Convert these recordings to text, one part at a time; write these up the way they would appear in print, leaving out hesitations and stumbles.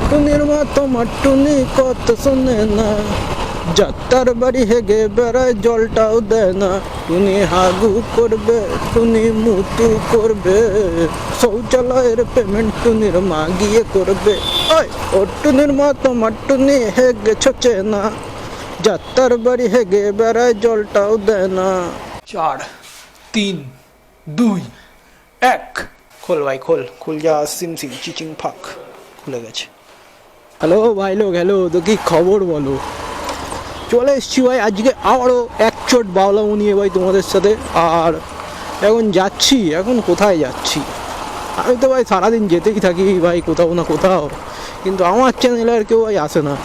টুনির মতো মাটুনি কত শোনে না, যাত্রার বাড়ি হেগে বেড়ায় জলটাও দেয় না। টুনি হাগু করবে, টুনি মুতু করবে, শৌচালয়ের পেমেন্ট টুনির মা গিয়ে করবে। ওই ও টুনির মতো মাটুনি হেগে ছোচে না, যাত্রার বাড়ি হেগে বেড়ায় জলটাও দেয় না। 4 3 2 1 খোল ভাই খোল, খুল যা সিম সিম চিচিং ফাক, খুলে গেছে। হ্যালো ভাই লোক, হ্যালো, তো কি খবর বলো? চলে এসছি ভাই আজকে আবারও এক চোট বাউলামো নিয়ে ভাই তোমাদের সাথে। আর এখন যাচ্ছি, এখন কোথায় যাচ্ছি? আমি তো ভাই সারাদিন যেতেই থাকি ভাই কোথাও না কোথাও, কিন্তু আমার চ্যানেলে আর কেউ ভাই আসে না,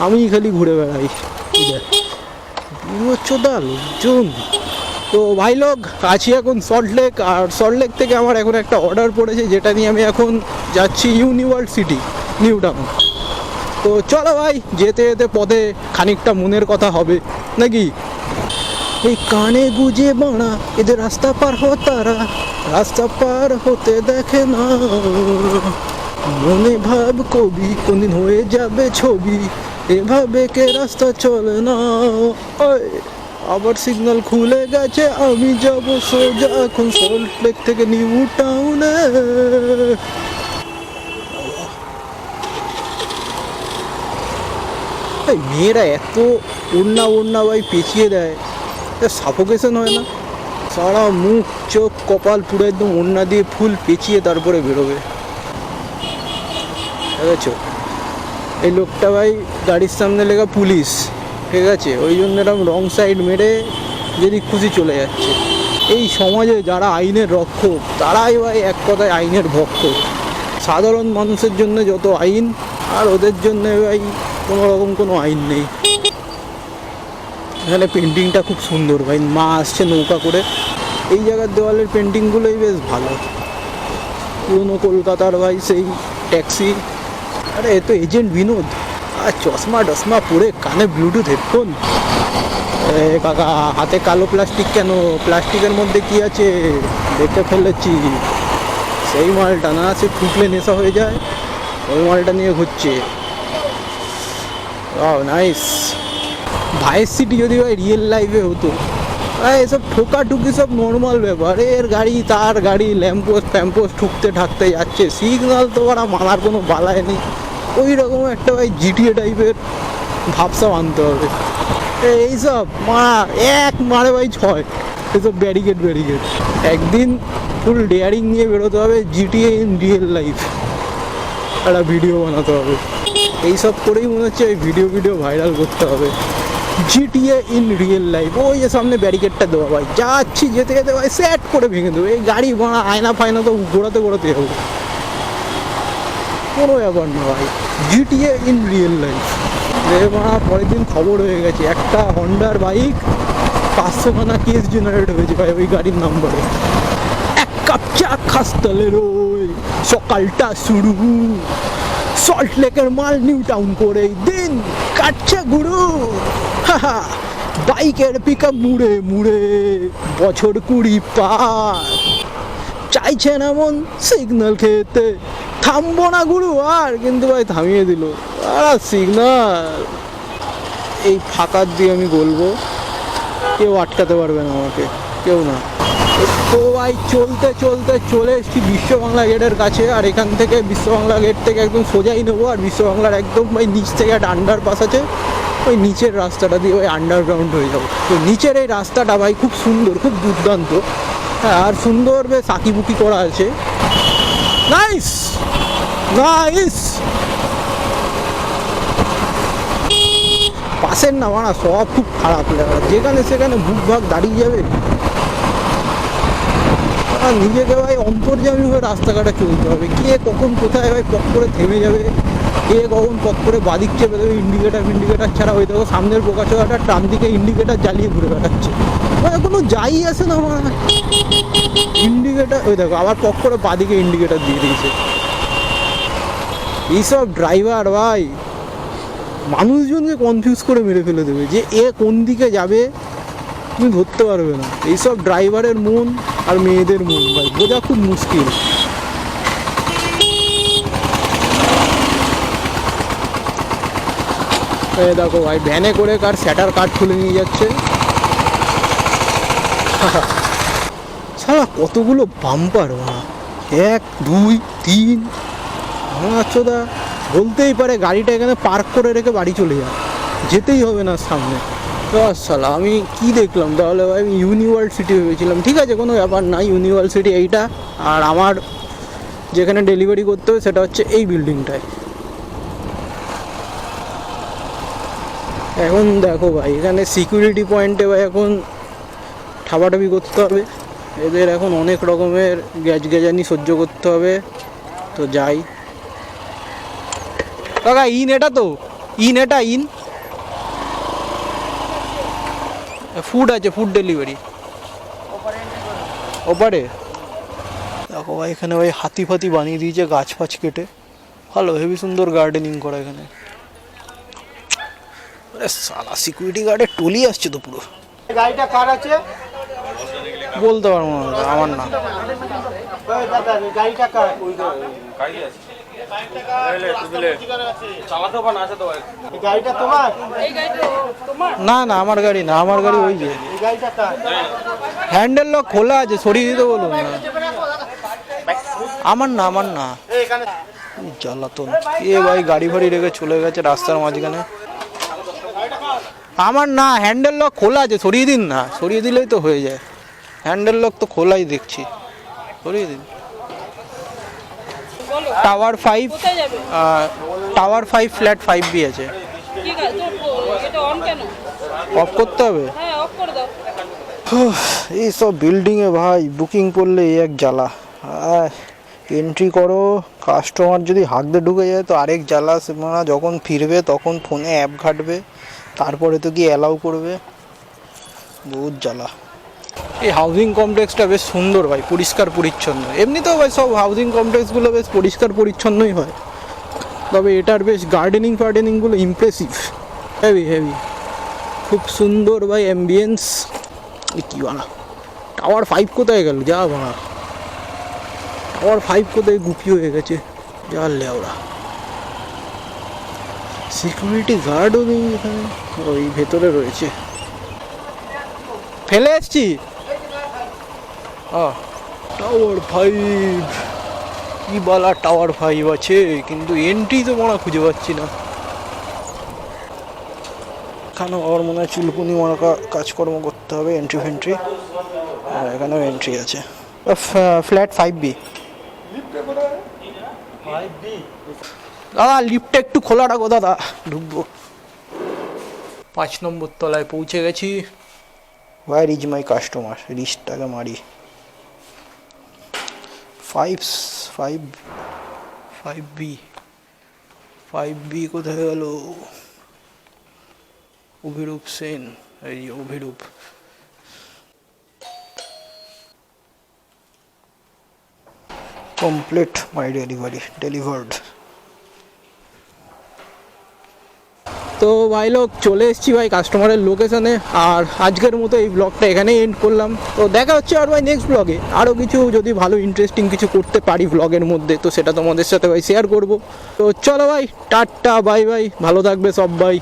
আমি খালি ঘুরে বেড়াই। বিমোচ্চদা লোকজন। তো ভাই লোক আছি এখন সল্টলেক, আর সল্টলেক থেকে আমার এখন একটা অর্ডার পড়েছে, যেটা নিয়ে আমি এখন যাচ্ছি ইউনিভার্সিটি নিউটাউন। তো চলো ভাই, যেতে যেতে পথে খানিকটা মনের কথা হবে নাকি। এই কানে গুজে বানা এদের রাস্তা পার তারা, রাস্তা পার হতে দেখে না, মনে ভাব কবি কোনদিন হয়ে যাবে ছবি, এভাবে কে রাস্তা চলে না। আবার সিগন্যাল খুলে গেছে, আমি যাবো সোজা এখন সল্টলেক থেকে নিউ টাউনে। মেয়েরা এত ওড়না ভাই পেঁচিয়ে দেয়, সাফোকেশন হয় না? সারা মুখ চোখ কপাল পুরো একদম ওড়না দিয়ে ফুল পেঁচিয়ে তারপরে বেরোবে। ঠিক আছে, এই লোকটা ভাই গাড়ির সামনে লেখা পুলিশ, ঠিক আছে, ওই জন্য এরকম রং সাইড মেরে যেদিক খুশি চলে যাচ্ছে। এই সমাজে যারা আইনের রক্ষক তারাই ভাই এক কথায় আইনের ভক্ত। সাধারণ মানুষের জন্য যত আইন, আর ওদের জন্য ভাই কোনো রকম কোনো আইন নেই। এখানে পেন্টিংটা খুব সুন্দর ভাই, মা আসছে নৌকা করে। এই জায়গার দেওয়ালের পেন্টিংগুলোই বেশ ভালো, পুরনো কলকাতার ভাই সেই ট্যাক্সি। আরে এ তো এজেন্ট বিনোদ, আর চশমা টশমা পরে কানে ব্লুটুথ হেডফোন। কাকা হাতে কালো প্লাস্টিক কেন? প্লাস্টিকের মধ্যে কি আছে দেখে ফেলেছি। সেই মালটা না, সে ফুটলে নেশা হয়ে যায়, ওই মালটা নিয়ে ঘুরছে। নাইস। ভাইয়ের সিটি যদি ভাই রিয়েল লাইফে হতো, এসব ঠোকাঠুকি সব নর্মাল ব্যাপার। এর গাড়ি তার গাড়ি, ল্যাম্পোস্ট ফ্যাম্পোস্ট ঠুকতে ঠাকতে যাচ্ছে, সিগনাল তো ওরা মানার কোনো বালাই নেই। ওই রকম একটা ভাই জিটিএ টাইপের ভাবসাব আনতে হবে। এইসব মারে ভাই 6 এসব ব্যারিকেড একদিন ফুল ডেয়ারিং নিয়ে বেরোতে হবে, জিটিএ ইন রিয়েল লাইফ একটা ভিডিও বানাতে হবে। এইসব করেই মনে হচ্ছে এই ভিডিও ভাইরাল করতে হবে। GTA in real life. ওই যে সামনে ব্যারিকেডটা দেওয়া ভাই, যাচ্ছি যেতে যেতে ভাই সেট করে ভেঙে দেবো। এই গাড়ি বানা আয়না ফায়না তো ঘোরাতে যাবো, কোনো ব্যাপার না ভাই। GTA in real life. পরের দিন খবর হয়ে গেছে, একটা হন্ডার বাইক 500 খানা কেস জেনারেট হয়েছে ভাই ওই গাড়ির নাম্বারে। এক কাপ চা খাস তাহলে রই, সকালটা শুরু সল্টলেকের মাল নিউ টাউন করেই দিন কাটছে গুরু। বাইকের পিকআপ মুড়ে বছর 20 পার, চাইছে না মন সিগন্যাল খেতে, থামবো না গুরু আর, কিন্তু ভাই থামিয়ে দিল। সিগন্যাল এই ফাঁকার দিয়ে আমি বলবো, কেউ আটকাতে পারবে না আমাকে, কেউ না। তো ভাই চলতে চলে এসেছি বিশ্ব বাংলা গেটের কাছে। আর এখান থেকে বিশ্ব বাংলা গেট থেকে একদম সোজাই নেবো, আর বিশ্ব বাংলার একদম ভাই নিচ থেকে একটা আন্ডারপাস আছে, ওই নিচের রাস্তাটা দিয়ে ওই আন্ডারগ্রাউন্ড হয়ে যাবো। তো নিচের এই রাস্তাটা ভাই খুব সুন্দর, খুব দুর্দান্ত। হ্যাঁ, আর সুন্দর বেশ আঁকিবুকি করা আছে। নাইস। পাশের না মানা সব খুব খারাপ লাগে, যেখানে সেখানে বুক ভাগ দাঁড়িয়ে যাবে। নিজেকে ভাই অন্তর্যামী হয়ে রাস্তাঘাটে চলতে হবে। কে কখন কোথায় ভাই পক করে থেমে যাবে, কে কখন পক করে বাদিক চেপে দেবে, ইন্ডিকেটার ছাড়া হয়ে দেখো সামনের বোকাচোদাটা টান দিকে ইন্ডিকেটার জ্বালিয়ে ঘুরে বেড়াচ্ছে, মানে কোনো যাই আসে না আমার ইন্ডিকেটার। ওই দেখো আবার পক করে বাদিকে ইন্ডিকেটার দিয়ে দিয়েছে। এইসব ড্রাইভার ভাই মানুষজনকে কনফিউজ করে মেরে ফেলে দেবে, যে এ কোন দিকে যাবে তুমি ধরতে পারবে না। এইসব ড্রাইভারের মন আর মেয়েদের মন ভাই বোঝা খুব মুশকিল। এই দেখো ভাই ভ্যানে করে কার স্যাটার কাঠ খুলে নিয়ে যাচ্ছে। সারা কতগুলো বাম্পার, 1 2 3, চোদা বলতেই পারে গাড়িটা এখানে পার্ক করে রেখে বাড়ি চলে যা, যেতেই হবে না সামনে। তো সালা আমি কি দেখলাম তাহলে ভাই, আমি ইউনিভার্সিটি ভেবেছিলাম। ঠিক আছে কোনো ব্যাপার না, ইউনিভার্সিটি এইটা, আর আমার যেখানে ডেলিভারি করতে হবে সেটা হচ্ছে এই বিল্ডিংটায়। এখন দেখো ভাই এখানে সিকিউরিটি পয়েন্টে ভাই এখন ঠাপাঠাপি করতে হবে, এদের এখন অনেক রকমের গ্যাজগ্যাজানি সহ্য করতে হবে। তো যাই কাকা, ইন এটা তো এটা ফুড আছে, ফুড ডেলিভারি ওপারে। দেখো ভাই এখানে ভাই হাতি ফাতি বানিয়ে দিয়েছে গাছ ফাছ কেটে, ভালো হেভি সুন্দর গার্ডেনিং করা এখানে। আরে সালা সিকিউরিটি গার্ডের টলি আসছে তো পুরো। গাড়িটা কার আছে বলতে পারবো না, আমার না। গাড়িটা কার? না না আমার গাড়ি না, আমার গাড়ি ওই যে হ্যান্ডেল লক খোলা আছে, সরিয়ে দিতে বলুন না। আমার না, আমার না, জ্বালাতন। এ ভাই গাড়ি ফাড়ি রেখে চলে গেছে রাস্তার মাঝখানে। আমার না, হ্যান্ডেল লক খোলা আছে, সরিয়ে দিন না, সরিয়ে দিলেই তো হয়ে যায়। হ্যান্ডেল লক তো খোলাই দেখছি, সরিয়ে দিন। টাওয়ার 5, টাওয়ার 5 ফ্ল্যাট 5B আছে। অফ করতে হবে? এই সব বিল্ডিংয়ে ভাই বুকিং করলে এই এক জ্বালা। এন্ট্রি করো, কাস্টমার যদি হাঁকতে ঢুকে যায় তো আরেক জ্বালা। মানে যখন ফিরবে তখন ফোনে অ্যাপ ঘাটবে, তারপরে তো কি অ্যালাউ করবে, বহুত জ্বালা। এই হাউজিং কমপ্লেক্সটা বেশ সুন্দর ভাই, পরিষ্কার পরিচ্ছন্ন। এমনিতেও ভাই সব হাউজিং কমপ্লেক্সগুলো বেশ পরিষ্কার পরিচ্ছন্নই হয়, তবে এটার বেশ গার্ডেনিংগুলো ইমপ্রেসিভ, হেভি হেভি, খুব সুন্দর ভাই অ্যাম্বিয়েন্স। কি বানা টাওয়ার 5 কোথায় গেল? যা বানা টাওয়ার 5 কোথায় গুপি হয়ে গেছে, জানলে ওরা সিকিউরিটি গার্ডও নেই এখানে, ওই ভেতরে রয়েছে। ফেলে এসছি টাওয়ার 5, কি বালা টাওয়ার 5 আছে, কিন্তু এন্ট্রি তো মনে খুঁজে পাচ্ছি না। এখানে ওর মনে হয় চুলকুনি মারা কাজকর্ম করতে হবে, এন্ট্রি ফেন্ট্রি। এখানেও এন্ট্রি আছে। Flat 5B। দাদা লিফটটা একটু খোলা রাখো দাদা, ঢুকবো। 5 নম্বর তলায় পৌঁছে গেছি। Where is my customer? রিস্টটাকে মারি। 5B কোথায় গেল? অভিরূপ সেন, এই Abhirup. Complete my delivery, delivered. তো ভাই লোক চলে এসেছি ভাই কাস্টমারের লোকেশনে, আর আজকের মতো এই ব্লগটা এখানেই এন্ড করলাম। তো দেখা হচ্ছে আর ভাই নেক্সট ব্লগে, আরও কিছু যদি ভালো ইন্টারেস্টিং কিছু করতে পারি ব্লগের মধ্যে তো সেটা তোমাদের সাথে ভাই শেয়ার করব। তো চলো ভাই, টাটা বাই বাই, ভালো থাকবে সব ভাই।